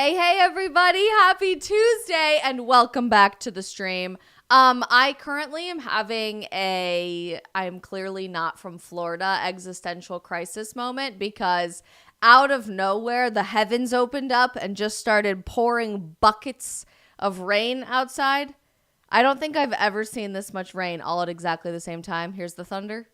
Hey, everybody. Happy Tuesday and welcome back to the stream. I currently am having I'm clearly not from Florida existential crisis moment because out of nowhere, the heavens opened up and just started pouring buckets of rain outside. I don't think I've ever seen this much rain all at exactly the same time. Here's the thunder.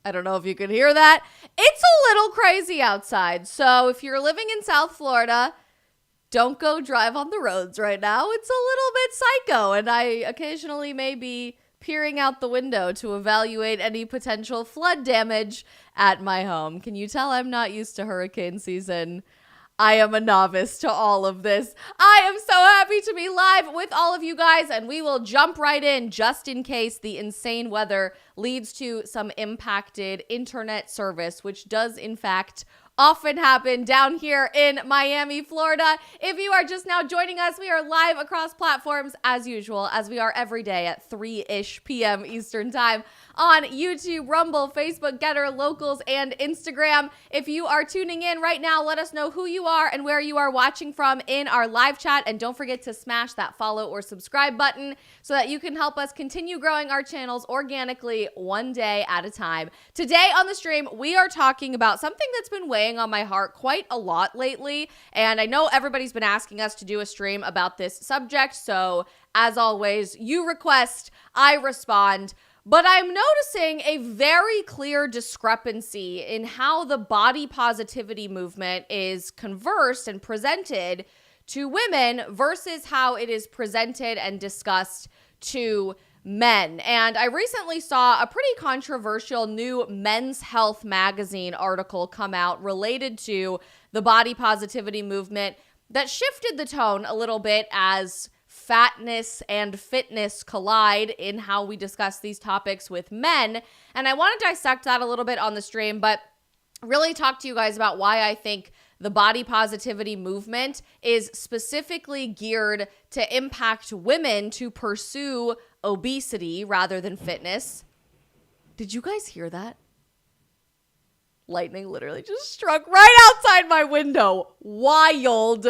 I don't know if you could hear that. It's a little crazy outside. So if you're living in South Florida, don't go drive on the roads right now. It's a little bit psycho. And I occasionally may be peering out the window to evaluate any potential flood damage at my home. Can you tell I'm not used to hurricane season? I am a novice to all of this. I am so happy to be live with all of you guys, and we will jump right in just in case the insane weather leads to some impacted internet service, which does in fact often happen down here in Miami, Florida. If you are just now joining us, we are live across platforms as usual, as we are every day at 3-ish p.m. Eastern time on YouTube, Rumble, Facebook, Getter, Locals, and Instagram. If you are tuning in right now, let us know who you are and where you are watching from in our live chat. And don't forget to smash that follow or subscribe button so that you can help us continue growing our channels organically one day at a time. Today on the stream, we are talking about something that's been weighing on my heart quite a lot lately. And I know everybody's been asking us to do a stream about this subject. So as always, you request, I respond. But I'm noticing a very clear discrepancy in how the body positivity movement is conversed and presented to women versus how it is presented and discussed to men. And I recently saw a pretty controversial new Men's Health magazine article come out related to the body positivity movement that shifted the tone a little bit as fatness and fitness collide in how we discuss these topics with men. And I want to dissect that a little bit on the stream, but really talk to you guys about why I think the body positivity movement is specifically geared to impact women to pursue obesity rather than fitness. Did you guys hear that? Lightning literally just struck right outside my window. Wild.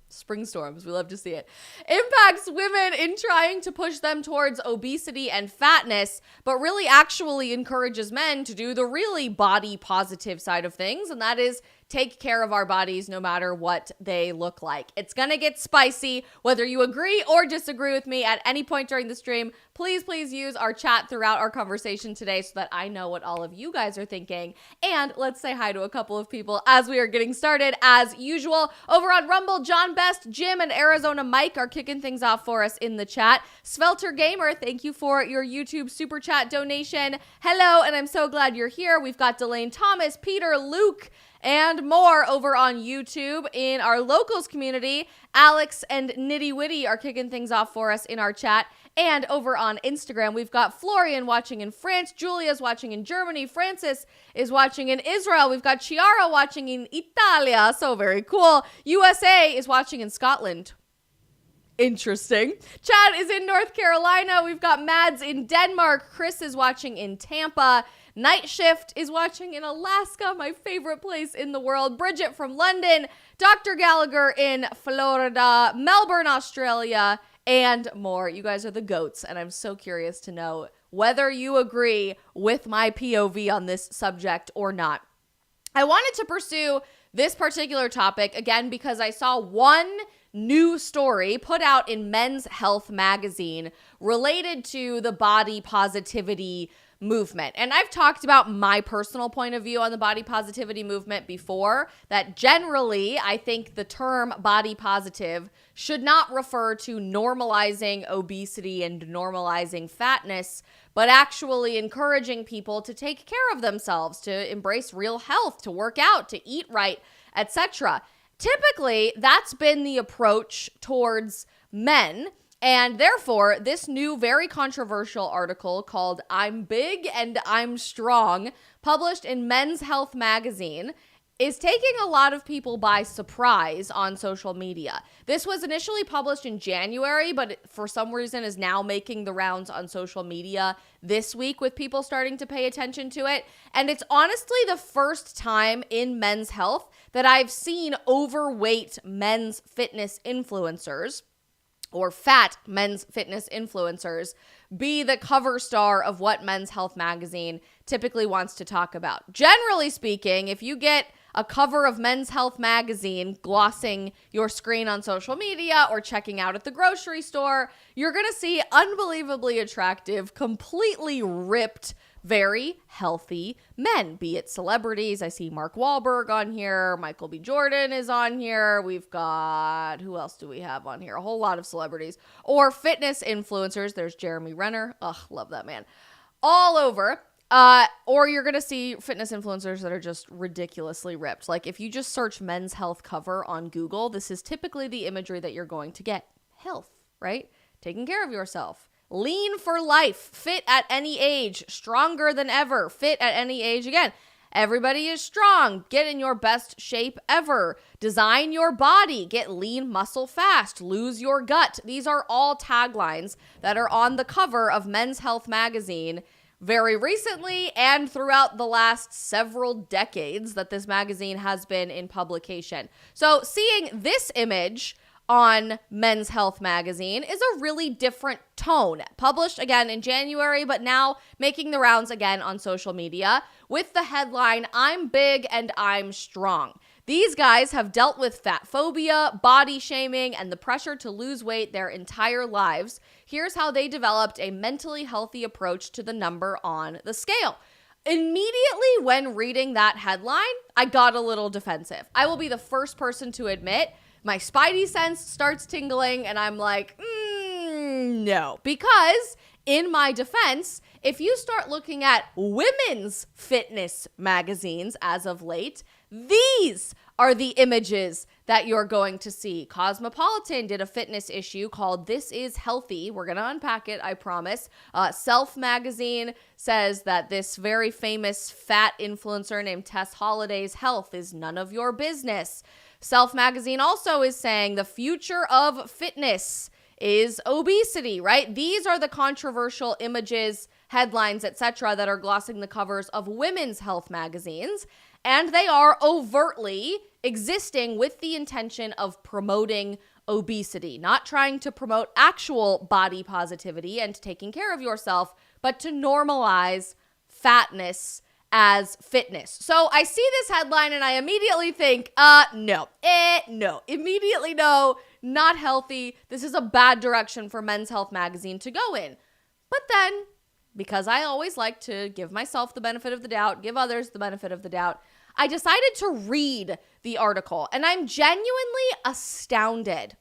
Spring storms. We love to see it. Impacts women in trying to push them towards obesity and fatness, but really actually encourages men to do the really body positive side of things, and that is take care of our bodies no matter what they look like. It's gonna get spicy. Whether you agree or disagree with me at any point during the stream, please use our chat throughout our conversation today so that I know what all of you guys are thinking. And let's say hi to a couple of people as we are getting started. As usual, over on Rumble, John Best, Jim, and Arizona Mike are kicking things off for us in the chat. Svelter Gamer, thank you for your YouTube super chat donation. Hello, and I'm so glad you're here. We've got Delane Thomas, Peter, Luke, and more over on YouTube. In our locals community, Alex and Nitty Witty are kicking things off for us in our chat. And over on Instagram, we've got Florian watching in France, Julia's watching in Germany, Francis is watching in Israel, we've got Chiara watching in Italia, so very cool. USA is watching in Scotland. Interesting. Chad is in North Carolina, we've got Mads in Denmark, Chris is watching in Tampa, Night Shift is watching in Alaska, my favorite place in the world. Bridget from London, Dr. Gallagher in Florida, Melbourne, Australia, and more. You guys are the goats, and I'm so curious to know whether you agree with my POV on this subject or not. I wanted to pursue this particular topic, again, because I saw one new story put out in Men's Health magazine related to the body positivity movement. And I've talked about my personal point of view on the body positivity movement before, that generally I think the term body positive should not refer to normalizing obesity and normalizing fatness, but actually encouraging people to take care of themselves, to embrace real health, to work out, to eat right, etc. Typically, that's been the approach towards men. And therefore, this new, very controversial article called I'm Big and I'm Strong, published in Men's Health magazine, is taking a lot of people by surprise on social media. This was initially published in January, but for some reason is now making the rounds on social media this week with people starting to pay attention to it. And it's honestly the first time in men's health that I've seen overweight men's fitness influencers or fat men's fitness influencers be the cover star of what Men's Health magazine typically wants to talk about. Generally speaking, if you get a cover of Men's Health magazine glossing your screen on social media or checking out at the grocery store, you're going to see unbelievably attractive, completely ripped, very healthy men, be it celebrities. I see Mark Wahlberg on here. Michael B. Jordan is on here. We've got, who else do we have on here? A whole lot of celebrities. Or fitness influencers. There's Jeremy Renner. Ugh, love that man. All over. Or you're going to see fitness influencers that are just ridiculously ripped. Like if you just search Men's Health cover on Google, this is typically the imagery that you're going to get. Health, right? Taking care of yourself. Lean for life, fit at any age, stronger than ever, fit at any age again. Everybody is strong, get in your best shape ever, design your body, get lean muscle fast, lose your gut. These are all taglines that are on the cover of Men's Health magazine very recently and throughout the last several decades that this magazine has been in publication. So seeing this image on Men's Health magazine is a really different tone. Published again in January, but now making the rounds again on social media with the headline, "I'm big and I'm strong." These guys have dealt with fat phobia, body shaming, and the pressure to lose weight their entire lives. Here's how they developed a mentally healthy approach to the number on the scale. Immediately when reading that headline, I got a little defensive. I will be the first person to admit my spidey sense starts tingling and I'm like, no. Because in my defense, if you start looking at women's fitness magazines as of late, these are the images that you're going to see. Cosmopolitan did a fitness issue called "This Is Healthy." We're going to unpack it, I promise. Self magazine says that this very famous fat influencer named Tess Holliday's health is none of your business. Self magazine also is saying the future of fitness is obesity, right? These are the controversial images, headlines, etc. that are glossing the covers of women's health magazines. And they are overtly existing with the intention of promoting obesity, not trying to promote actual body positivity and taking care of yourself, but to normalize fatness as fitness. So I see this headline and I immediately think, no, immediately no, not healthy. This is a bad direction for Men's Health magazine to go in. But then, because I always like to give myself the benefit of the doubt, give others the benefit of the doubt, I decided to read the article and I'm genuinely astounded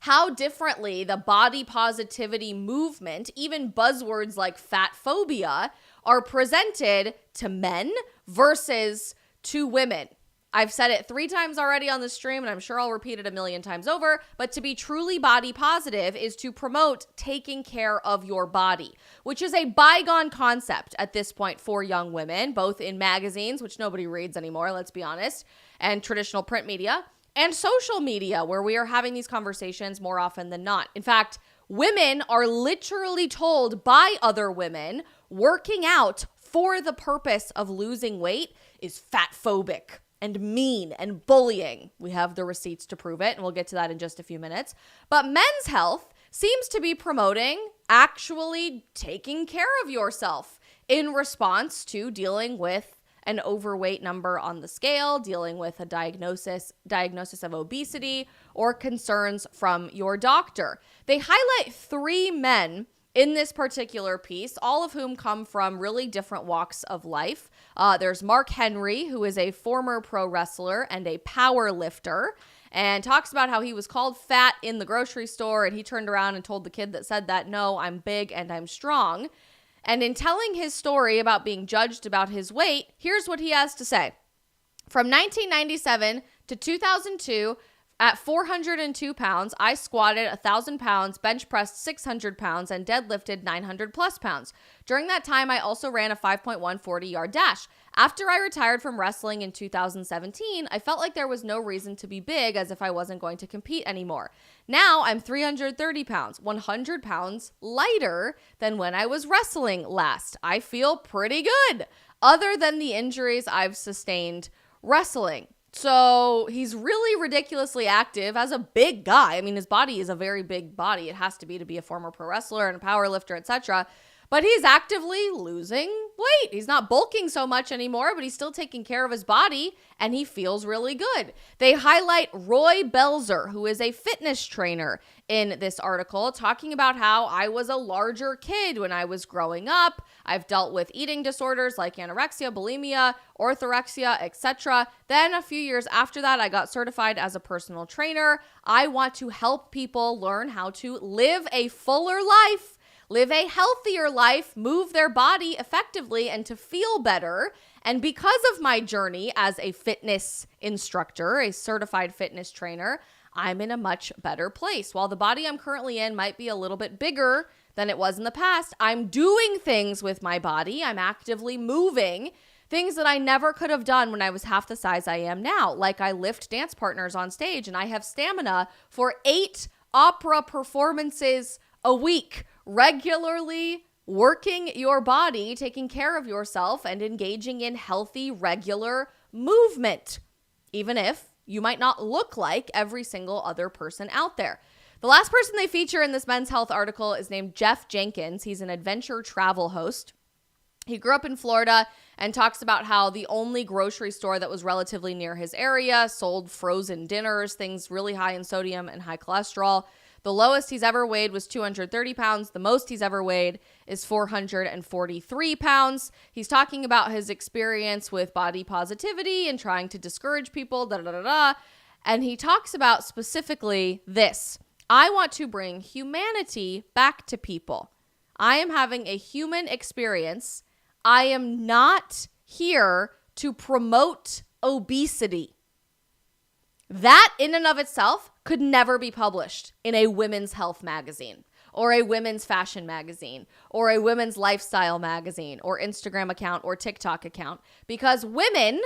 how differently the body positivity movement, even buzzwords like fat phobia, are presented to men versus to women. I've said it 3 times already on the stream, and I'm sure I'll repeat it a million times over, but to be truly body positive is to promote taking care of your body, which is a bygone concept at this point for young women, both in magazines, which nobody reads anymore, let's be honest, and traditional print media, and social media, where we are having these conversations more often than not. In fact, women are literally told by other women working out for the purpose of losing weight is fat phobic and mean and bullying. We have the receipts to prove it, and we'll get to that in just a few minutes. But Men's Health seems to be promoting actually taking care of yourself in response to dealing with an overweight number on the scale, dealing with a diagnosis of obesity, or concerns from your doctor. They highlight 3 men in this particular piece, all of whom come from really different walks of life. There's Mark Henry, who is a former pro wrestler and a power lifter, and talks about how he was called fat in the grocery store, and he turned around and told the kid that said that, "No, I'm big and I'm strong." And in telling his story about being judged about his weight, here's what he has to say. From 1997 to 2002, At 402 pounds, I squatted 1,000 pounds, bench pressed 600 pounds, and deadlifted 900 plus pounds. During that time, I also ran a 5.1 40-yard dash. After I retired from wrestling in 2017, I felt like there was no reason to be big, as if I wasn't going to compete anymore. Now I'm 330 pounds, 100 pounds lighter than when I was wrestling last. I feel pretty good, other than the injuries I've sustained wrestling. So he's really ridiculously active as a big guy. I mean, his body is a very big body. It has to be a former pro wrestler and a power lifter, etc. But he's actively losing weight. He's not bulking so much anymore, but he's still taking care of his body, and he feels really good. They highlight Roy Belzer, who is a fitness trainer in this article, talking about how I was a larger kid when I was growing up. I've dealt with eating disorders like anorexia, bulimia, orthorexia, etc. Then a few years after that, I got certified as a personal trainer. I want to help people learn how to live a fuller life, live a healthier life, move their body effectively, and to feel better. And because of my journey as a fitness instructor, a certified fitness trainer, I'm in a much better place. While the body I'm currently in might be a little bit bigger than it was in the past, I'm doing things with my body. I'm actively moving things that I never could have done when I was half the size I am now. Like I lift dance partners on stage, and I have stamina for 8 opera performances a week. Regularly working your body, taking care of yourself, and engaging in healthy, regular movement, even if you might not look like every single other person out there. The last person they feature in this Men's Health article is named Jeff Jenkins. He's an adventure travel host. He grew up in Florida and talks about how the only grocery store that was relatively near his area sold frozen dinners, things really high in sodium and high cholesterol. The lowest he's ever weighed was 230 pounds. The most he's ever weighed is 443 pounds. He's talking about his experience with body positivity and trying to discourage people, And he talks about specifically this: I want to bring humanity back to people. I am having a human experience. I am not here to promote obesity. That in and of itself could never be published in a women's health magazine or a women's fashion magazine or a women's lifestyle magazine or Instagram account or TikTok account, because women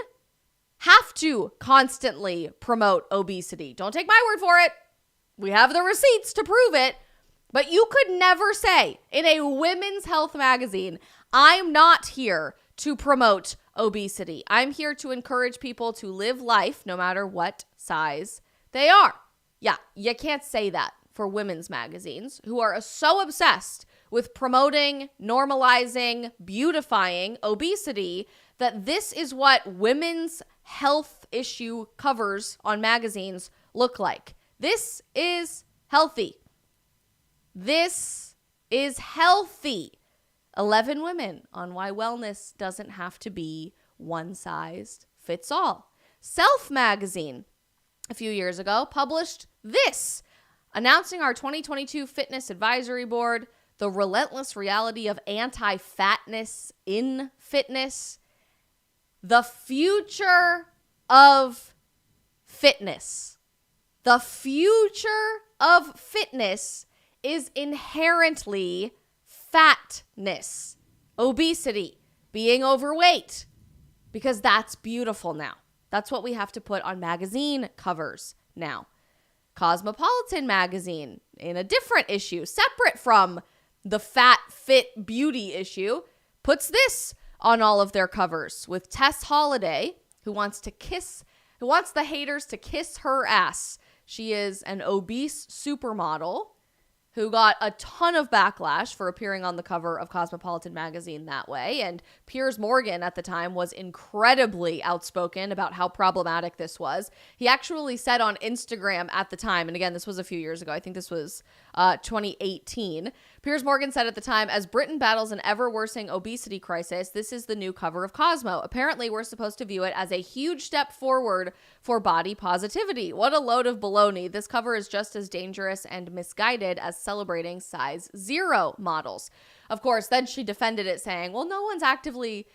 have to constantly promote obesity. Don't take my word for it. We have the receipts to prove it. But you could never say in a women's health magazine, I'm not here to promote obesity. I'm here to encourage people to live life no matter what size they are. Yeah, you can't say that for women's magazines who are so obsessed with promoting, normalizing, beautifying obesity that this is what women's health issue covers on magazines look like. This is healthy. This is healthy. 11 women on why wellness doesn't have to be one size fits all. Self magazine a few years ago published this, announcing our 2022 Fitness Advisory Board, the relentless reality of anti-fatness in fitness, the future of fitness. The future of fitness is inherently fatness, obesity, being overweight, because that's beautiful now. That's what we have to put on magazine covers now. Cosmopolitan magazine, in a different issue, separate from the fat, fit, beauty issue, puts this on all of their covers with Tess Holliday, who wants the haters to kiss her ass. She is an obese supermodel who got a ton of backlash for appearing on the cover of Cosmopolitan magazine that way. And Piers Morgan at the time was incredibly outspoken about how problematic this was. He actually said on Instagram at the time, and again, this was a few years ago, I think this was 2018. Piers Morgan said at the time, as Britain battles an ever-worsening obesity crisis, this is the new cover of Cosmo. Apparently, we're supposed to view it as a huge step forward for body positivity. What a load of baloney. This cover is just as dangerous and misguided as celebrating size 0 models. Of course, then she defended it saying, well, no one's actively,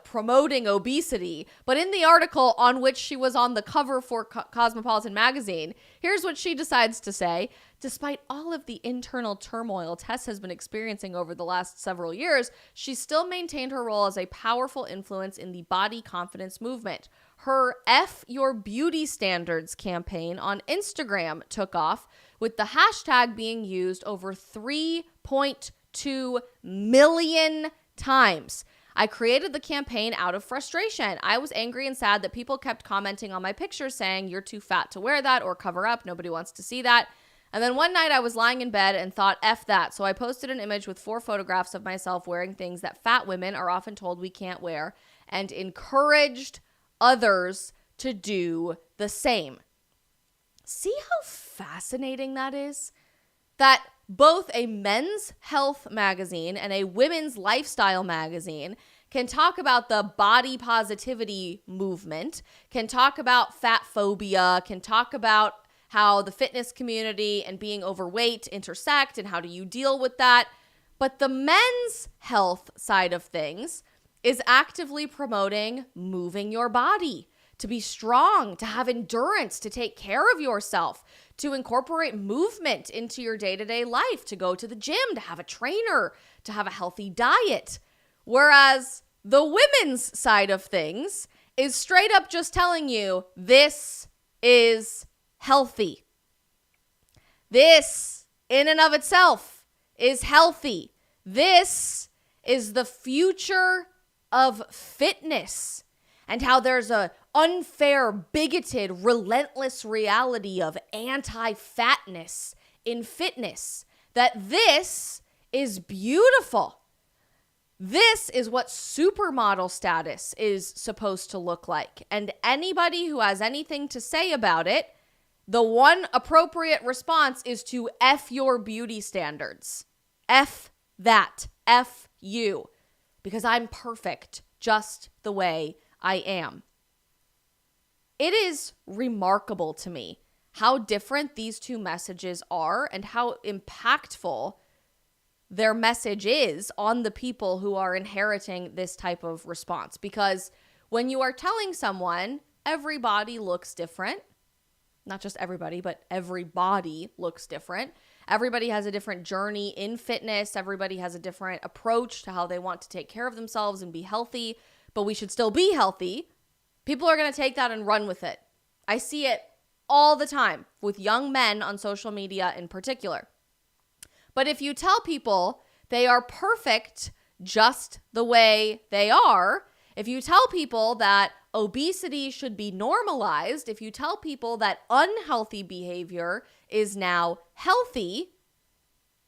promoting obesity. But in the article on which she was on the cover for Cosmopolitan magazine, here's what she decides to say. Despite all of the internal turmoil Tess has been experiencing over the last several years, she still maintained her role as a powerful influence in the body confidence movement. Her F Your Beauty Standards campaign on Instagram took off, with the hashtag being used over 3.2 million times. I created the campaign out of frustration. I was angry and sad that people kept commenting on my pictures saying, you're too fat to wear that or cover up. Nobody wants to see that. And then one night I was lying in bed and thought, F that. So I posted an image with 4 photographs of myself wearing things that fat women are often told we can't wear and encouraged others to do the same. See how fascinating that is? That both a men's health magazine and a women's lifestyle magazine can talk about the body positivity movement, can talk about fat phobia, can talk about how the fitness community and being overweight intersect and how do you deal with that. But the men's health side of things is actively promoting moving your body, to be strong, to have endurance, to take care of yourself, to incorporate movement into your day-to-day life, to go to the gym, to have a trainer, to have a healthy diet. Whereas the women's side of things is straight up just telling you this is healthy. This, in and of itself, is healthy. This is the future of fitness, and how there's a unfair, bigoted, relentless reality of anti-fatness in fitness. That this is beautiful. This is what supermodel status is supposed to look like. And anybody who has anything to say about it, the one appropriate response is to F your beauty standards. F that. F you. Because I'm perfect just the way I am. It is remarkable to me how different these two messages are and how impactful their message is on the people who are inheriting this type of response. Because when you are telling someone everybody looks different, not just everybody, but every body looks different. Everybody has a different journey in fitness. Everybody has a different approach to how they want to take care of themselves and be healthy, but we should still be healthy. People are going to take that and run with it. I see it all the time with young men on social media in particular. But if you tell people they are perfect just the way they are, if you tell people that obesity should be normalized, if you tell people that unhealthy behavior is now healthy,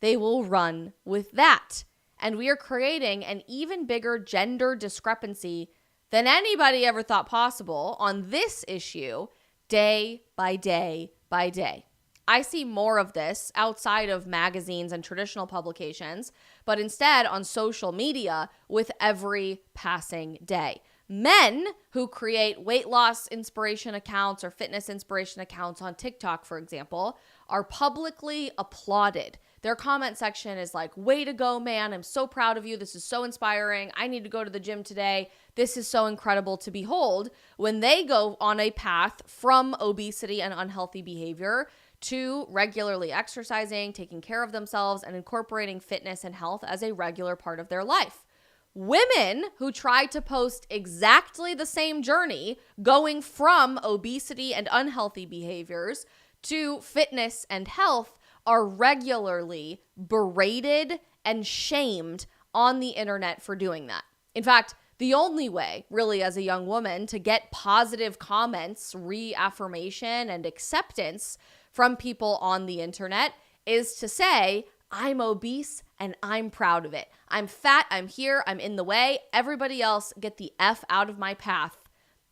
they will run with that. And we are creating an even bigger gender discrepancy than anybody ever thought possible on this issue, day by day by day. I see more of this outside of magazines and traditional publications, but instead on social media with every passing day. Men who create weight loss inspiration accounts or fitness inspiration accounts on TikTok, for example, are publicly applauded. Their comment section is like, way to go, man. I'm so proud of you. This is so inspiring. I need to go to the gym today. This is so incredible to behold when they go on a path from obesity and unhealthy behavior to regularly exercising, taking care of themselves, and incorporating fitness and health as a regular part of their life. Women who try to post exactly the same journey, going from obesity and unhealthy behaviors to fitness and health, are regularly berated and shamed on the internet for doing that. In fact, the only way, really, as a young woman, to get positive comments, reaffirmation, and acceptance from people on the internet is to say, I'm obese and I'm proud of it. I'm fat, I'm here, I'm in the way. Everybody else get the F out of my path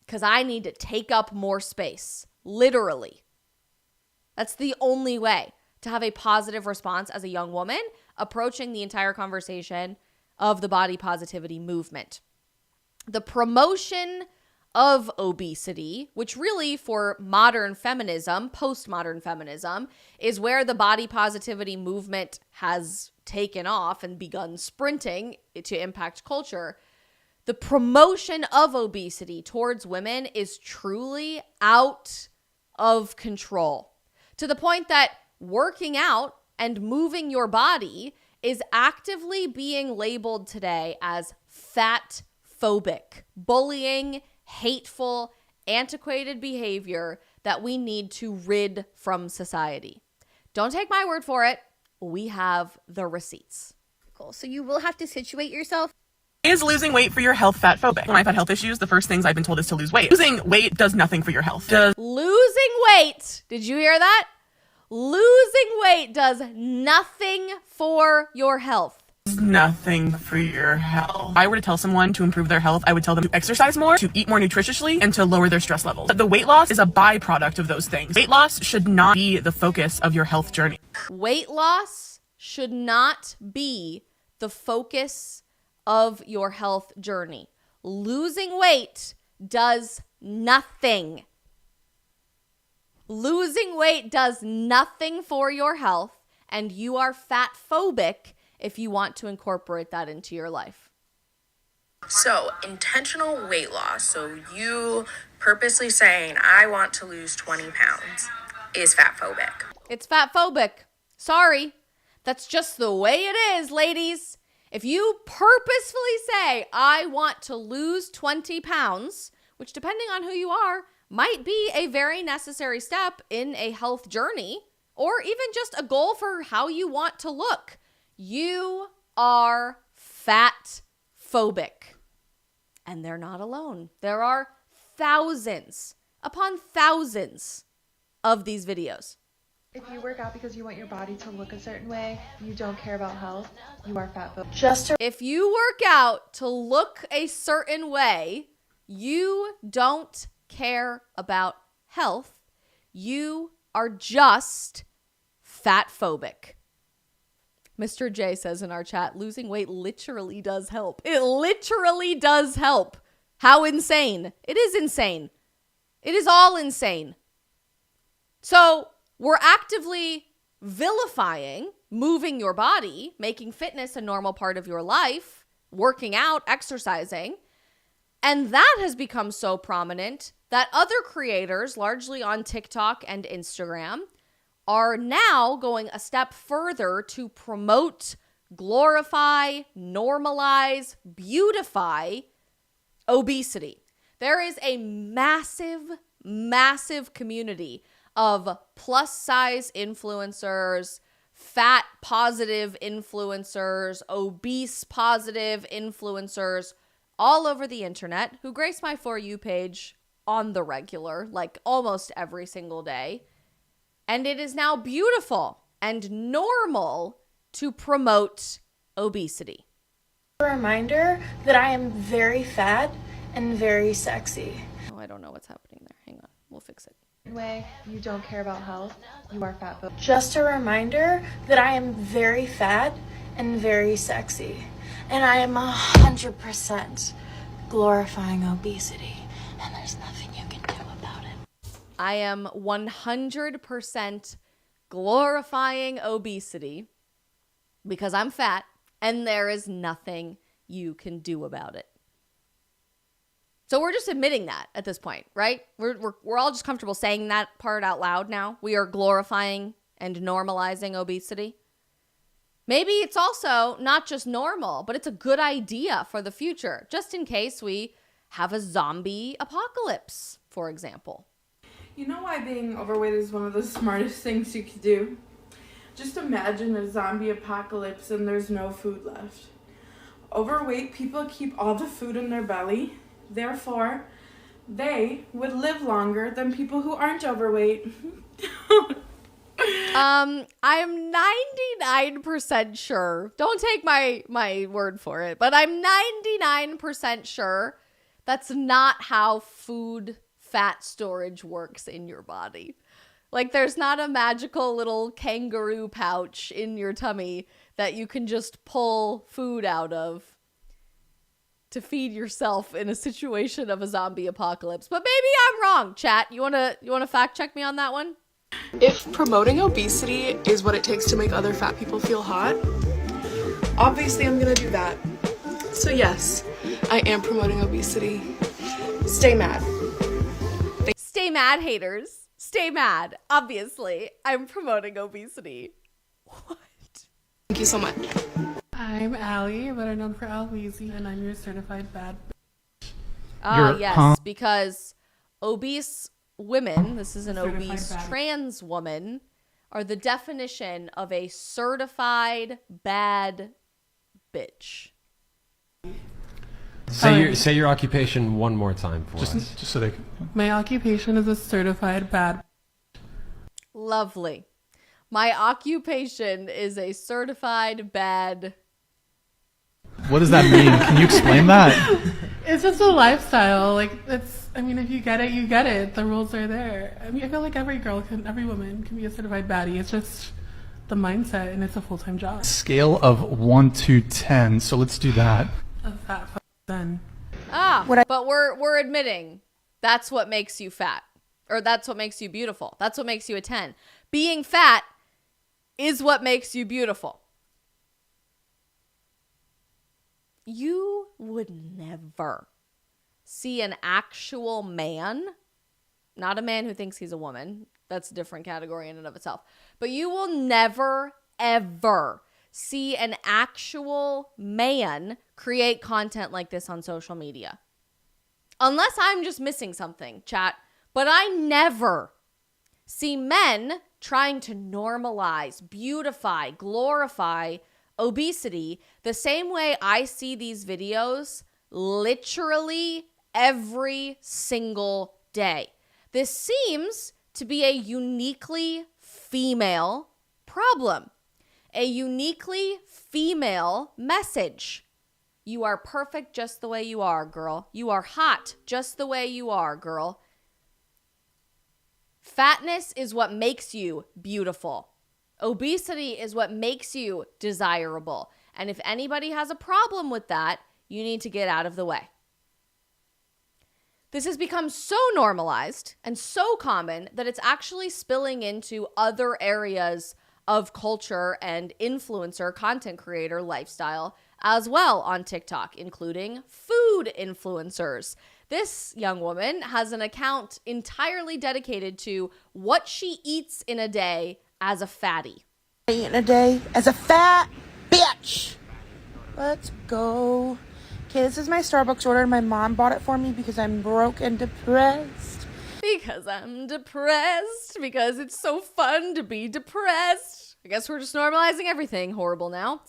because I need to take up more space. Literally. That's the only way to have a positive response as a young woman approaching the entire conversation of the body positivity movement. The promotion of obesity, which really for modern feminism, postmodern feminism, is where the body positivity movement has taken off and begun sprinting to impact culture. The promotion of obesity towards women is truly out of control, to the point that working out and moving your body is actively being labeled today as fat phobic, bullying, hateful, antiquated behavior that we need to rid from society. Don't take my word for it. We have the receipts. Cool. So you will have to situate yourself. Is losing weight for your health fat phobic? When I've had health issues, the first things I've been told is to lose weight. Losing weight does nothing for your health. Losing weight, did you hear that? Losing weight does nothing for your health. Nothing for your health. If I were to tell someone to improve their health, I would tell them to exercise more, to eat more nutritiously, and to lower their stress levels. But the weight loss is a byproduct of those things. Weight loss should not be the focus of your health journey. Weight loss should not be the focus of your health journey. Losing weight does nothing. Losing weight does nothing for your health, and you are fat phobic if you want to incorporate that into your life. So, intentional weight loss, so you purposely saying, I want to lose 20 pounds, is fat phobic. It's fat phobic. Sorry. That's just the way it is, ladies. If you purposefully say, I want to lose 20 pounds, which depending on who you are, might be a very necessary step in a health journey, or even just a goal for how you want to look, you are fat phobic. And they're not alone. There are thousands upon thousands of these videos. If you work out because you want your body to look a certain way, you don't care about health, you are fat phobic. If you work out to look a certain way, you don't care about health, you are just fat phobic. Mr. J says in our chat, losing weight literally does help. It literally does help. How insane. It is insane. It is all insane. So we're actively vilifying moving your body, making fitness a normal part of your life, working out, exercising. And that has become so prominent that other creators, largely on TikTok and Instagram, are now going a step further to promote, glorify, normalize, beautify obesity. There is a massive, massive community of plus size influencers, fat positive influencers, obese positive influencers all over the internet who grace my For You page on the regular, like almost every single day. And it is now beautiful and normal to promote obesity. A reminder that I am very fat and very sexy. Oh, I don't know what's happening there. Hang on. We'll fix it. Way you don't care about health, you are fat phobic. Just a reminder that I am very fat and very sexy. And I am 100% glorifying obesity. And there's nothing you can do about it. I am 100% glorifying obesity because I'm fat and there is nothing you can do about it. So we're just admitting that at this point, right? We're all just comfortable saying that part out loud now. We are glorifying and normalizing obesity. Maybe it's also not just normal, but it's a good idea for the future, just in case we have a zombie apocalypse, for example. You know why being overweight is one of the smartest things you could do? Just imagine a zombie apocalypse and there's no food left. Overweight people keep all the food in their belly. Therefore, they would live longer than people who aren't overweight. I'm 99% sure. Don't take my word for it, but I'm 99% sure that's not how food fat storage works in your body. Like, there's not a magical little kangaroo pouch in your tummy that you can just pull food out of to feed yourself in a situation of a zombie apocalypse. But maybe I'm wrong, chat. You wanna fact check me on that one? If promoting obesity is what it takes to make other fat people feel hot, obviously I'm gonna do that. So yes, I am promoting obesity. Stay mad. Stay mad, haters. Stay mad. Obviously, I'm promoting obesity. What? Thank you so much. I'm Allie, better known for Alweezy, and I'm your certified bad bitch. Yes, because obese women, this is an obese trans woman, are the definition of a certified bad bitch. Say your occupation one more time for us. Just so they can. My occupation is a certified bad. Lovely. My occupation is a certified bad. What does that mean? Can you explain that? It's just a lifestyle. Like, it's, I mean, if you get it, you get it. The rules are there. I mean, I feel like every woman can be a certified baddie. It's just the mindset, and it's a full-time job. Scale of 1 to 10. So let's do that. A fat then. But we're admitting that's what makes you fat, or that's what makes you beautiful. That's what makes you a 10. Being fat is what makes you beautiful. You would never see an actual man, not a man who thinks he's a woman. That's a different category in and of itself. But you will never, ever see an actual man create content like this on social media. Unless I'm just missing something, chat. But I never see men trying to normalize, beautify, glorify obesity the same way I see these videos literally every single day. This seems to be a uniquely female problem, a uniquely female message. You are perfect just the way you are, girl. You are hot just the way you are, girl. Fatness is what makes you beautiful. Obesity is what makes you desirable. And if anybody has a problem with that, you need to get out of the way. This has become so normalized and so common that it's actually spilling into other areas of culture and influencer, content creator lifestyle as well on TikTok, including food influencers. This young woman has an account entirely dedicated to what she eats in a day as a fatty. In a day as a fat bitch. Let's go. Okay, this is my Starbucks order. My mom bought it for me because I'm broke and depressed. Because I'm depressed. Because it's so fun to be depressed. I guess we're just normalizing everything horrible now.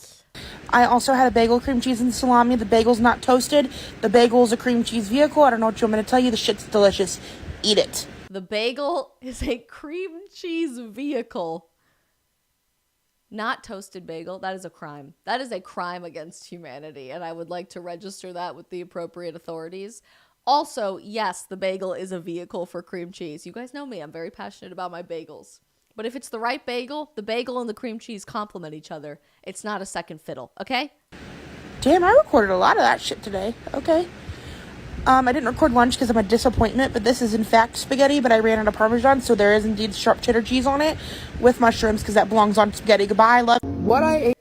I also had a bagel, cream cheese, and salami. The bagel's not toasted. The bagel's a cream cheese vehicle. I don't know what you want me to tell you. The shit's delicious. Eat it. The bagel is a cream cheese vehicle. Not toasted bagel. That is a crime. That is a crime against humanity, and I would like to register that with the appropriate authorities. Also, yes, the bagel is a vehicle for cream cheese. You guys know me. I'm very passionate about my bagels. But if it's the right bagel, the bagel and the cream cheese complement each other. It's not a second fiddle, okay? Damn, I recorded a lot of that shit today. Okay. I didn't record lunch because I'm a disappointment, but this is in fact spaghetti, but I ran out of Parmesan, so there is indeed sharp cheddar cheese on it with mushrooms because that belongs on spaghetti. Goodbye, love. What I ate.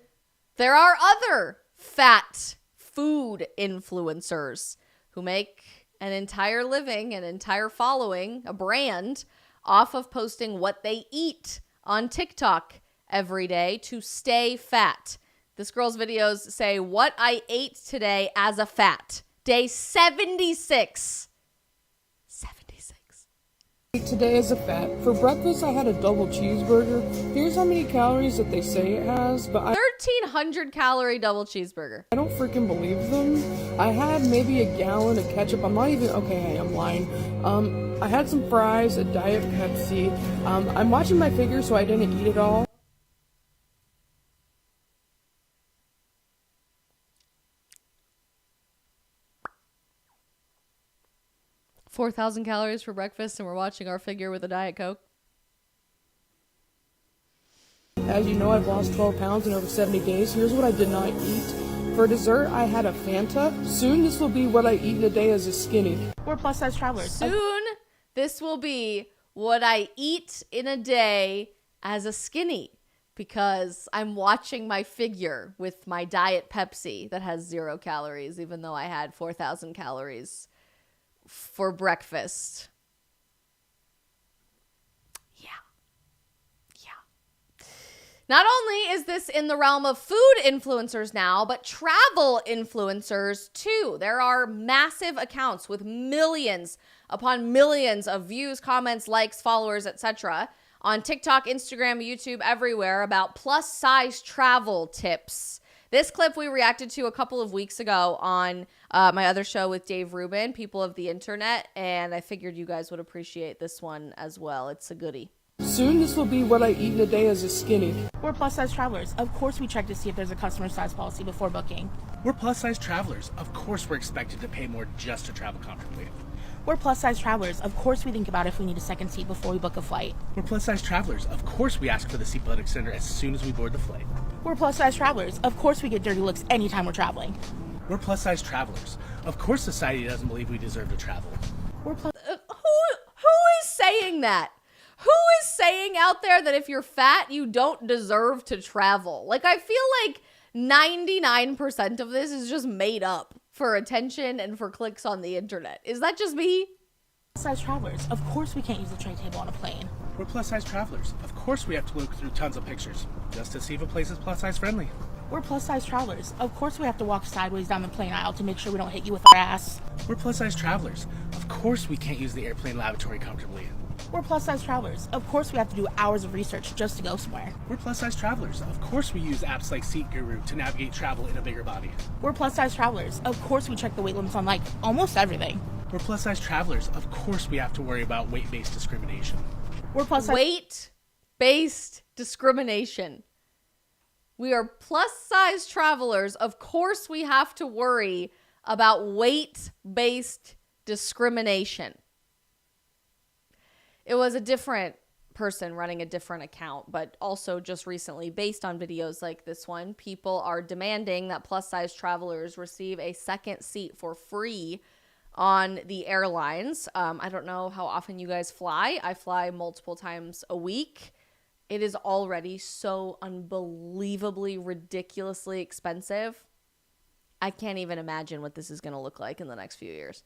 There are other fat food influencers who make an entire living, an entire following, a brand off of posting what they eat on TikTok every day to stay fat. This girl's videos say, what I ate today as a fat. Day 76. 76. Today as a fat. For breakfast, I had a double cheeseburger. Here's how many calories that they say it has, but 1,300 calorie double cheeseburger. I don't freaking believe them. I had maybe a gallon of ketchup. I'm not even, okay, I'm lying. I had some fries, a Diet Pepsi. I'm watching my figure, so I didn't eat it all. 4,000 calories for breakfast, and we're watching our figure with a Diet Coke. As you know, I've lost 12 pounds in over 70 days. Here's what I did not eat. For dessert, I had a Fanta. Soon this will be what I eat in a day as a skinny. We're plus size travelers. Soon this will be what I eat in a day as a skinny, because I'm watching my figure with my diet Pepsi that has 0 calories, even though I had 4,000 calories for breakfast. Not only is this in the realm of food influencers now, but travel influencers too. There are massive accounts with millions upon millions of views, comments, likes, followers, etc. on TikTok, Instagram, YouTube, everywhere about plus size travel tips. This clip we reacted to a couple of weeks ago on my other show with Dave Rubin, People of the Internet, and I figured you guys would appreciate this one as well. It's a goodie. Soon this will be what I eat in a day as a skinny. We're plus size travelers. Of course we check to see if there's a customer size policy before booking. We're plus size travelers. Of course we're expected to pay more just to travel comfortably. We're plus size travelers. Of course we think about if we need a second seat before we book a flight. We're plus size travelers. Of course we ask for the seatbelt extender as soon as we board the flight. We're plus size travelers. Of course we get dirty looks anytime we're traveling. We're plus size travelers. Of course society doesn't believe we deserve to travel. We're plus. Who is saying that? Who is saying out there that if you're fat, you don't deserve to travel? Like, I feel like 99% of this is just made up for attention and for clicks on the internet. Is that just me? Plus size travelers. Of course we can't use the tray table on a plane. We're plus size travelers. Of course we have to look through tons of pictures just to see if a place is plus size friendly. We're plus size travelers. Of course we have to walk sideways down the plane aisle to make sure we don't hit you with our ass. We're plus size travelers. Of course we can't use the airplane lavatory comfortably. We're plus size travelers. Of course we have to do hours of research just to go somewhere. We're plus size travelers. Of course we use apps like Seat Guru to navigate travel in a bigger body. We're plus size travelers. Of course we check the weight limits on like almost everything. We're plus size travelers. Of course we have to worry about weight-based discrimination. We're plus size weight-based discrimination. We are plus size travelers. Of course we have to worry about weight-based discrimination. It was a different person running a different account, but also just recently, based on videos like this one, people are demanding that plus size travelers receive a second seat for free on the airlines. I don't know how often you guys fly. I fly multiple times a week. It is already so unbelievably, ridiculously expensive. I can't even imagine what this is going to look like in the next few years.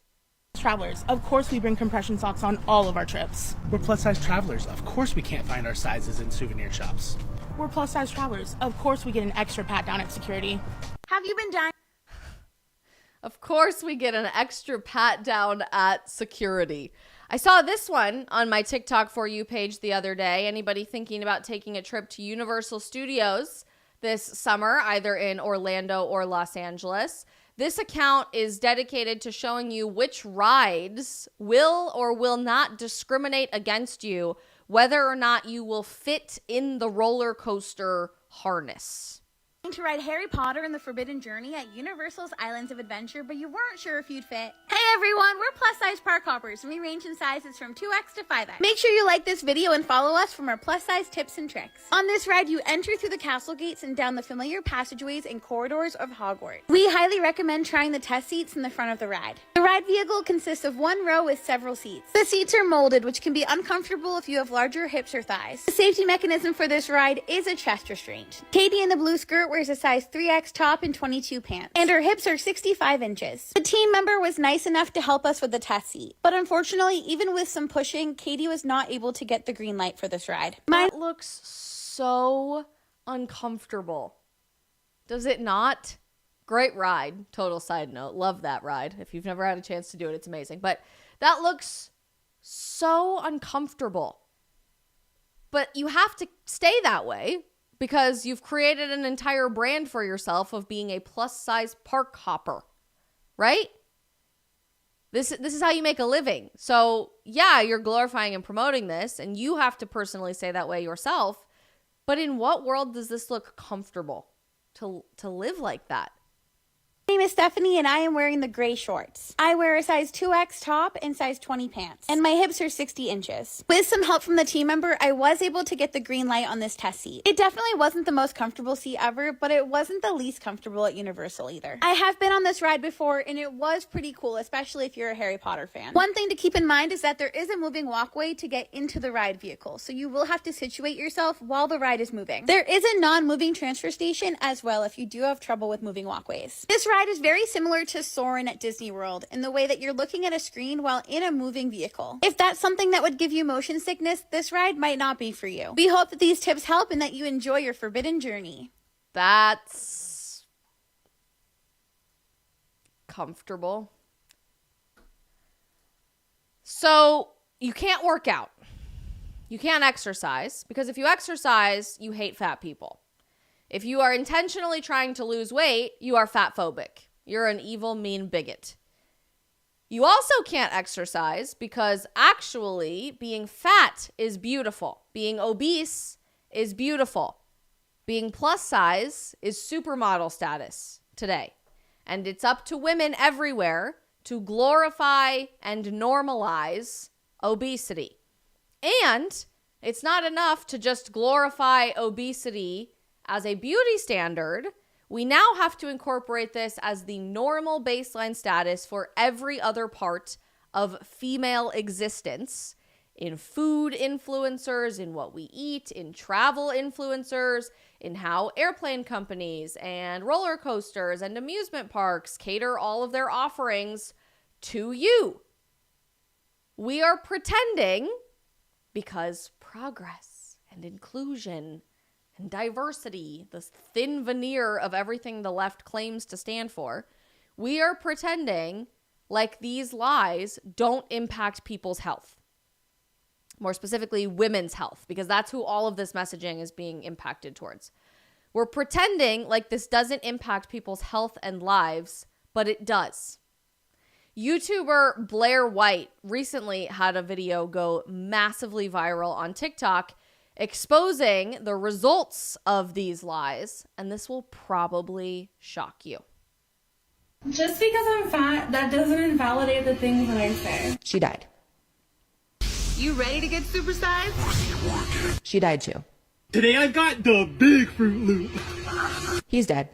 Travelers. Of course we bring compression socks on all of our trips. We're plus size travelers. Of course we can't find our sizes in souvenir shops. We're plus size travelers. Of course we get an extra pat down at security. Have you been dying? Of course we get an extra pat down at security. I saw this one on my TikTok For You page the other day. Anybody thinking about taking a trip to Universal Studios this summer, either in Orlando or Los Angeles? This account is dedicated to showing you which rides will or will not discriminate against you, whether or not you will fit in the roller coaster harness. To ride Harry Potter and the Forbidden Journey at Universal's Islands of Adventure, but you weren't sure if you'd fit. Hey everyone, we're plus size park hoppers, and we range in sizes from 2X to 5X. Make sure you like this video and follow us from our plus size tips and tricks. On this ride, you enter through the castle gates and down the familiar passageways and corridors of Hogwarts. We highly recommend trying the test seats in the front of the ride. The ride vehicle consists of one row with several seats. The seats are molded, which can be uncomfortable if you have larger hips or thighs. The safety mechanism for this ride is a chest restraint. Katie in the blue skirt wears a size 3X top and 22 pants, and her hips are 65 inches. The team member was nice enough to help us with the test seat, but unfortunately, even with some pushing, Katie was not able to get the green light for this ride. That looks so uncomfortable. Does it not? Great ride. Total side note. Love that ride. If you've never had a chance to do it, it's amazing. But that looks so uncomfortable. But you have to stay that way, because you've created an entire brand for yourself of being a plus-size park hopper, right? This is how you make a living. So, yeah, you're glorifying and promoting this, and you have to personally say that way yourself. But in what world does this look comfortable to live like that? My name is Stephanie and I am wearing the gray shorts. I wear a size 2X top and size 20 pants, and my hips are 60 inches. With some help from the team member, I was able to get the green light on this test seat. It definitely wasn't the most comfortable seat ever, but it wasn't the least comfortable at Universal either. I have been on this ride before and it was pretty cool, especially if you're a Harry Potter fan. One thing to keep in mind is that there is a moving walkway to get into the ride vehicle, so you will have to situate yourself while the ride is moving. There is a non-moving transfer station as well if you do have trouble with moving walkways. This ride is very similar to Soarin' at Disney World in the way that you're looking at a screen while in a moving vehicle. If that's something that would give you motion sickness, this ride might not be for you. We hope that these tips help and that you enjoy your forbidden journey. That's comfortable. So you can't work out. You can't exercise because if you exercise, you hate fat people. If you are intentionally trying to lose weight, you are fat phobic. You're an evil, mean bigot. You also can't exercise because actually being fat is beautiful. Being obese is beautiful. Being plus size is supermodel status today. And it's up to women everywhere to glorify and normalize obesity. And it's not enough to just glorify obesity as a beauty standard. We now have to incorporate this as the normal baseline status for every other part of female existence, in food influencers, in what we eat, in travel influencers, in how airplane companies and roller coasters and amusement parks cater all of their offerings to you. We are pretending because progress and inclusion and diversity, this thin veneer of everything the left claims to stand for, we are pretending like these lies don't impact people's health. More specifically, women's health, because that's who all of this messaging is being impacted towards. We're pretending like this doesn't impact people's health and lives, but it does. YouTuber Blair White recently had a video go massively viral on TikTok exposing the results of these lies, and this will probably shock you. Just because I'm fat, that doesn't invalidate the things that I say. She died. You ready to get supersized? She died too. Today I got the big Fruit Loop. He's dead.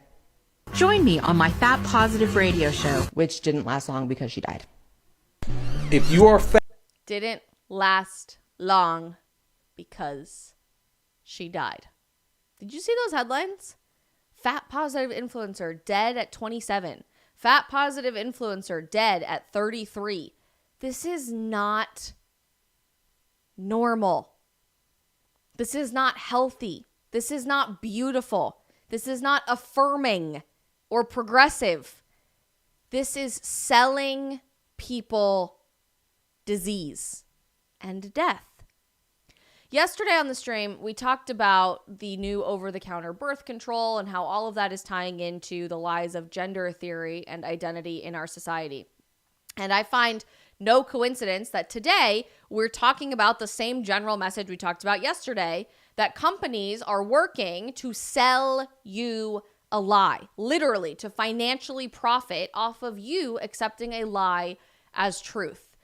Join me on my Fat Positive radio show, which didn't last long because she died. If you are fat, Didn't last long because she died. Did you see those headlines? Fat positive influencer dead at 27. Fat positive influencer dead at 33. This is not normal. This is not healthy. This is not beautiful. This is not affirming or progressive. This is selling people disease and death. Yesterday on the stream, we talked about the new over-the-counter birth control and how all of that is tying into the lies of gender theory and identity in our society. And I find no coincidence that today we're talking about the same general message we talked about yesterday, that companies are working to sell you a lie, literally to financially profit off of you accepting a lie as truth.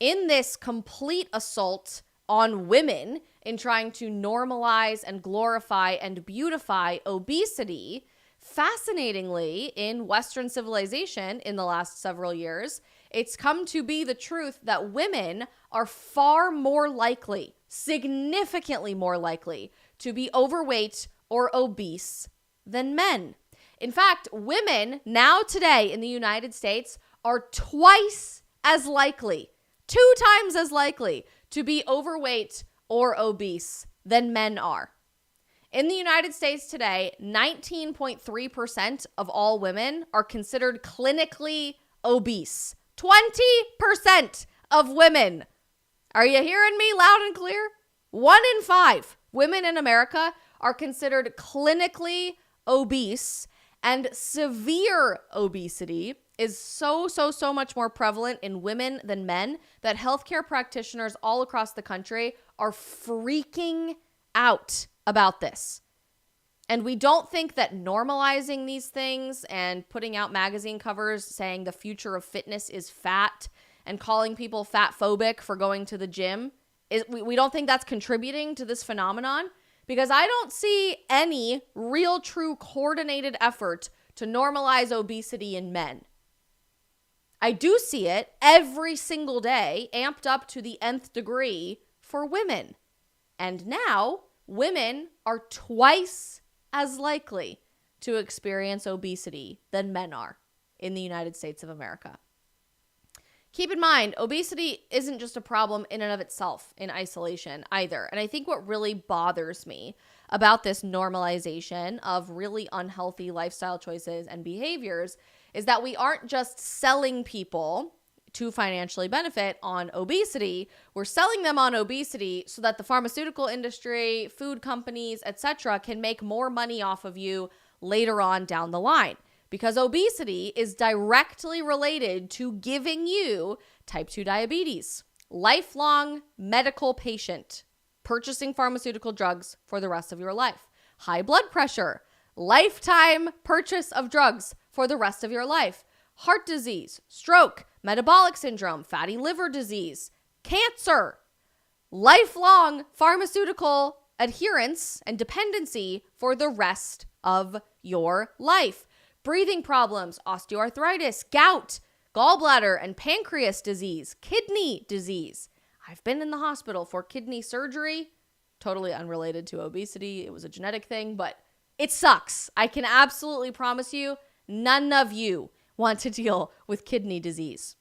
In this complete assault on women in trying to normalize and glorify and beautify obesity, fascinatingly, in Western civilization in the last several years, it's come to be the truth that women are far more likely, significantly more likely, to be overweight or obese than men. In fact, women now today in the United States are twice as likely, 2 times as likely to be overweight or obese than men are. In the United States today, 19.3% of all women are considered clinically obese. 20% of women. Are you hearing me loud and clear? 1 in 5 women in America are considered clinically obese, and severe obesity is so much more prevalent in women than men that healthcare practitioners all across the country are freaking out about this. And we don't think that normalizing these things and putting out magazine covers saying the future of fitness is fat and calling people fat phobic for going to the gym, we don't think that's contributing to this phenomenon, because I don't see any real, true, coordinated effort to normalize obesity in men. I do see it every single day, amped up to the nth degree for women. And now, women are twice as likely to experience obesity than men are in the United States of America. Keep in mind, obesity isn't just a problem in and of itself in isolation either. And I think what really bothers me about this normalization of really unhealthy lifestyle choices and behaviors is that we aren't just selling people to financially benefit on obesity. We're selling them on obesity so that the pharmaceutical industry, food companies, etc. can make more money off of you later on down the line. Because obesity is directly related to giving you type 2 diabetes, lifelong medical patient, purchasing pharmaceutical drugs for the rest of your life, high blood pressure, lifetime purchase of drugs for the rest of your life, heart disease, stroke, metabolic syndrome, fatty liver disease, cancer, lifelong pharmaceutical adherence and dependency for the rest of your life. Breathing problems, osteoarthritis, gout, gallbladder and pancreas disease, kidney disease. I've been in the hospital for kidney surgery, totally unrelated to obesity. It was a genetic thing, but it sucks. I can absolutely promise you, none of you want to deal with kidney disease.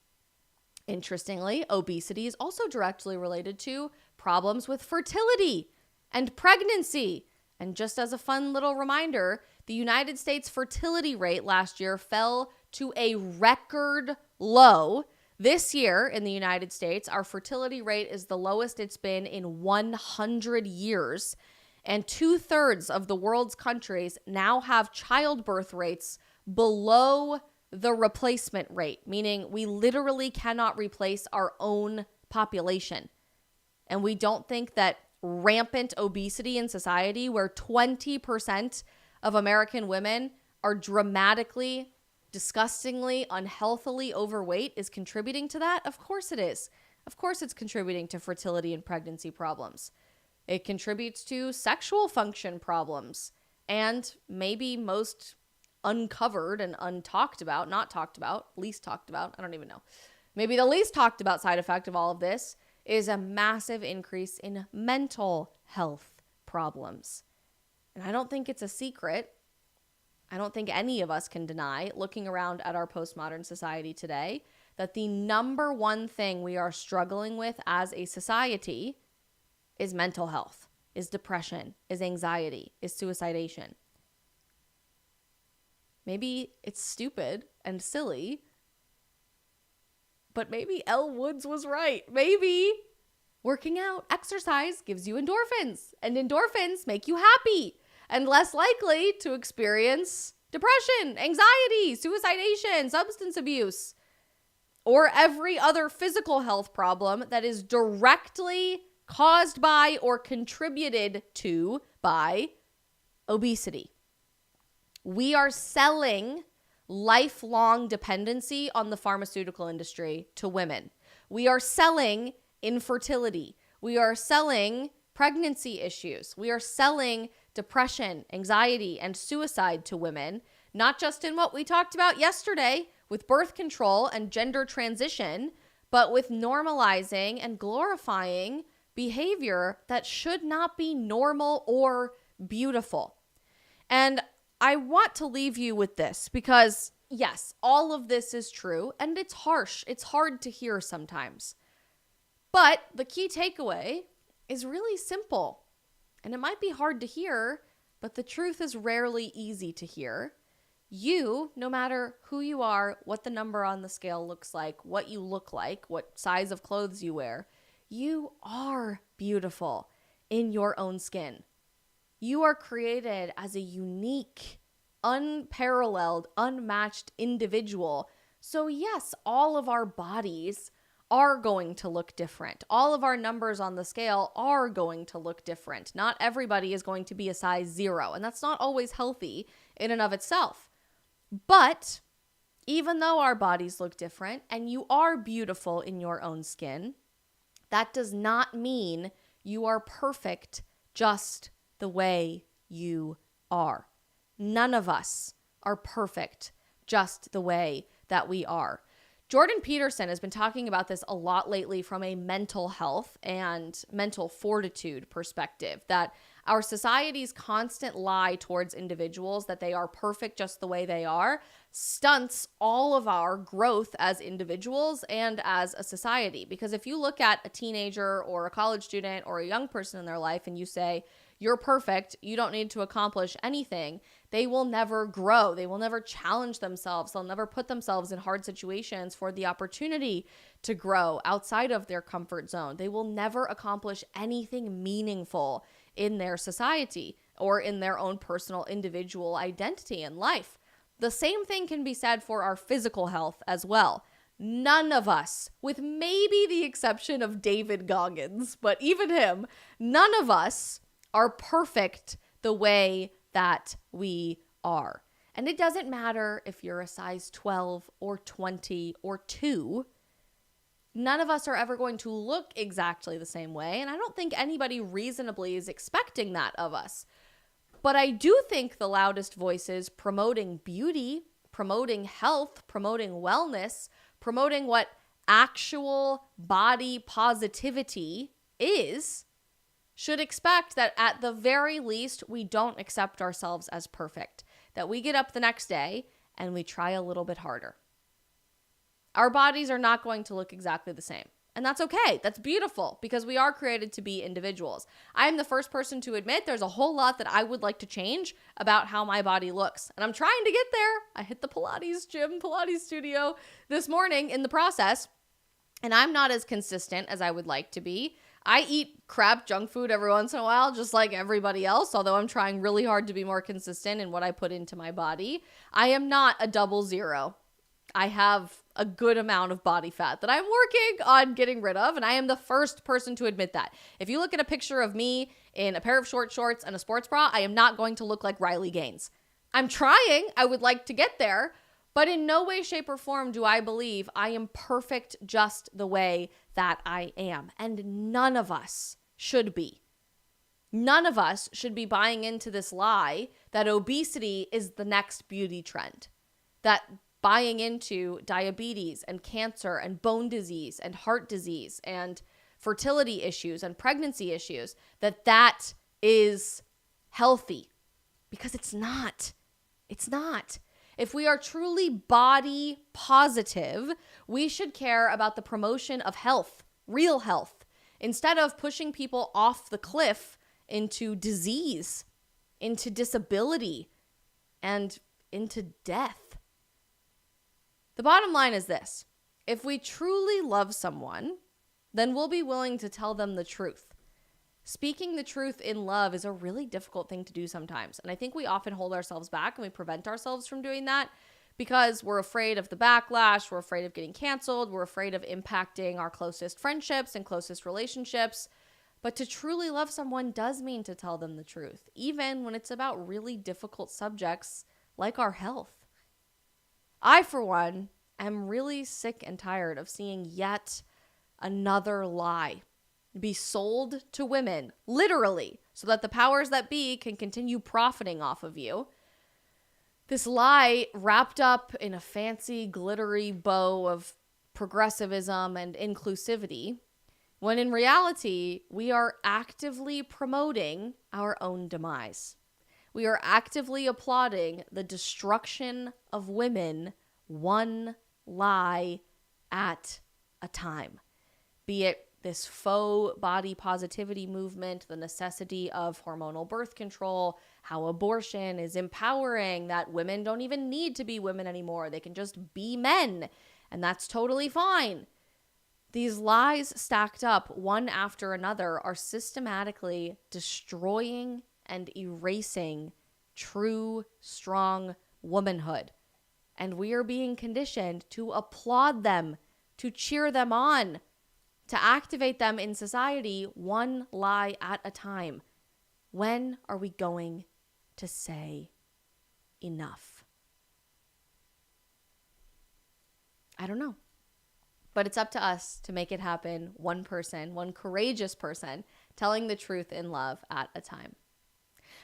Interestingly, obesity is also directly related to problems with fertility and pregnancy. And just as a fun little reminder, the United States fertility rate last year fell to a record low. This year in the United States, our fertility rate is the lowest it's been in 100 years. And 2/3 of the world's countries now have childbirth rates below the replacement rate, meaning we literally cannot replace our own population. And we don't think that rampant obesity in society, where 20% of American women are dramatically, disgustingly, unhealthily overweight, is contributing to that? Of course it is. Of course it's contributing to fertility and pregnancy problems. It contributes to sexual function problems, and maybe most uncovered and untalked about, not talked about, least talked about, I don't even know. Maybe the least talked about side effect of all of this is a massive increase in mental health problems. And I don't think it's a secret. I don't think any of us can deny, looking around at our postmodern society today, that the number one thing we are struggling with as a society is mental health, is depression, is anxiety, is suicidation. Maybe it's stupid and silly, but maybe Elle Woods was right. Maybe working out, exercise gives you endorphins, and endorphins make you happy and less likely to experience depression, anxiety, suicidation, substance abuse, or every other physical health problem that is directly caused by or contributed to by obesity. We are selling lifelong dependency on the pharmaceutical industry to women. We are selling infertility. We are selling pregnancy issues. We are selling depression, anxiety, and suicide to women, not just in what we talked about yesterday with birth control and gender transition, but with normalizing and glorifying behavior that should not be normal or beautiful. And I want to leave you with this because, yes, all of this is true and it's harsh. It's hard to hear sometimes. But the key takeaway is really simple. And it might be hard to hear, but the truth is rarely easy to hear. You, no matter who you are, what the number on the scale looks like, what you look like, what size of clothes you wear, you are beautiful in your own skin. You are created as a unique, unparalleled, unmatched individual. So yes, all of our bodies are going to look different. All of our numbers on the scale are going to look different. Not everybody is going to be a size 0, and that's not always healthy in and of itself. But even though our bodies look different and you are beautiful in your own skin, that does not mean you are perfect just the way you are. None of us are perfect just the way that we are. Jordan Peterson has been talking about this a lot lately from a mental health and mental fortitude perspective, that our society's constant lie towards individuals that they are perfect just the way they are stunts all of our growth as individuals and as a society. Because if you look at a teenager or a college student or a young person in their life and you say, you're perfect, you don't need to accomplish anything, they will never grow. They will never challenge themselves. They'll never put themselves in hard situations for the opportunity to grow outside of their comfort zone. They will never accomplish anything meaningful in their society or in their own personal individual identity in life. The same thing can be said for our physical health as well. None of us, with maybe the exception of David Goggins, but even him, none of us are perfect the way that we are. And it doesn't matter if you're a size 12 or 20 or 2. None of us are ever going to look exactly the same way, and I don't think anybody reasonably is expecting that of us. But I do think the loudest voices promoting beauty, promoting health, promoting wellness, promoting what actual body positivity is, should expect that at the very least, we don't accept ourselves as perfect, that we get up the next day and we try a little bit harder. Our bodies are not going to look exactly the same. And that's okay. That's beautiful because we are created to be individuals. I'm the first person to admit there's a whole lot that I would like to change about how my body looks. And I'm trying to get there. I hit the Pilates studio this morning in the process, and I'm not as consistent as I would like to be. I eat crap junk food every once in a while, just like everybody else, although I'm trying really hard to be more consistent in what I put into my body. I am not a 00. I have a good amount of body fat that I'm working on getting rid of, and I am the first person to admit that. If you look at a picture of me in a pair of short shorts and a sports bra, I am not going to look like Riley Gaines. I'm trying. I would like to get there, but in no way, shape, or form do I believe I am perfect just the way that I am. And none of us should be. None of us should be buying into this lie that obesity is the next beauty trend. That buying into diabetes and cancer and bone disease and heart disease and fertility issues and pregnancy issues, that is healthy. Because it's not. It's not. If we are truly body positive, we should care about the promotion of health, real health, instead of pushing people off the cliff into disease, into disability, and into death. The bottom line is this: if we truly love someone, then we'll be willing to tell them the truth. Speaking the truth in love is a really difficult thing to do sometimes. And I think we often hold ourselves back and we prevent ourselves from doing that because we're afraid of the backlash, we're afraid of getting canceled, we're afraid of impacting our closest friendships and closest relationships. But to truly love someone does mean to tell them the truth, even when it's about really difficult subjects like our health. I, for one, am really sick and tired of seeing yet another lie be sold to women, literally, so that the powers that be can continue profiting off of you. This lie wrapped up in a fancy, glittery bow of progressivism and inclusivity, when in reality, we are actively promoting our own demise. We are actively applauding the destruction of women, one lie at a time. Be it this faux body positivity movement, the necessity of hormonal birth control, how abortion is empowering, that women don't even need to be women anymore. They can just be men, and that's totally fine. These lies stacked up one after another are systematically destroying and erasing true, strong womanhood. And we are being conditioned to applaud them to cheer them on, to activate them in society one lie at a time. When are we going to say enough? I don't know. But it's up to us to make it happen, one person, one courageous person, telling the truth in love at a time.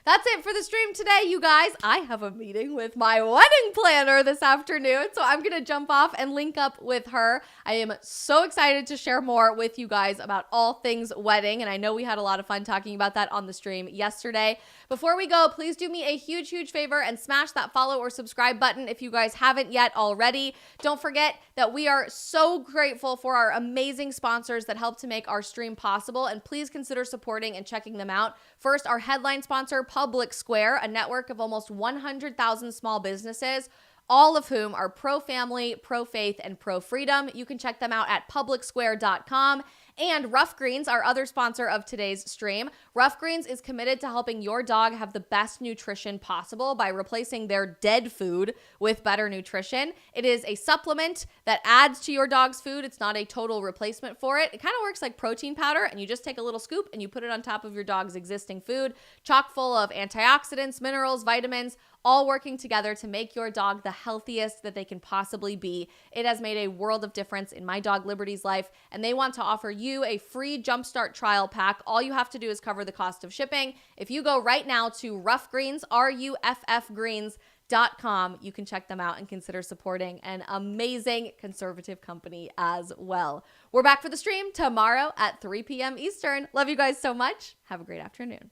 That's it for the stream today, you guys. I have a meeting with my wedding planner this afternoon, so I'm going to jump off and link up with her. I am so excited to share more with you guys about all things wedding, and I know we had a lot of fun talking about that on the stream yesterday. Before we go, please do me a huge, huge favor and smash that follow or subscribe button if you guys haven't yet already. Don't forget that we are so grateful for our amazing sponsors that help to make our stream possible, and please consider supporting and checking them out. First, our headline sponsor, Public Square, a network of almost 100,000 small businesses, all of whom are pro-family, pro-faith, and pro-freedom. You can check them out at publicsquare.com. And Rough Greens, our other sponsor of today's stream. Rough Greens is committed to helping your dog have the best nutrition possible by replacing their dead food with better nutrition. It is a supplement that adds to your dog's food. It's not a total replacement for it. It kind of works like protein powder, and you just take a little scoop and you put it on top of your dog's existing food, chock full of antioxidants, minerals, vitamins, all working together to make your dog the healthiest that they can possibly be. It has made a world of difference in my dog Liberty's life, and they want to offer you a free Jumpstart trial pack. All you have to do is cover the cost of shipping. If you go right now to Rough Greens, RUFFgreens.com, you can check them out and consider supporting an amazing conservative company as well. We're back for the stream tomorrow at 3 p.m. Eastern. Love you guys so much. Have a great afternoon.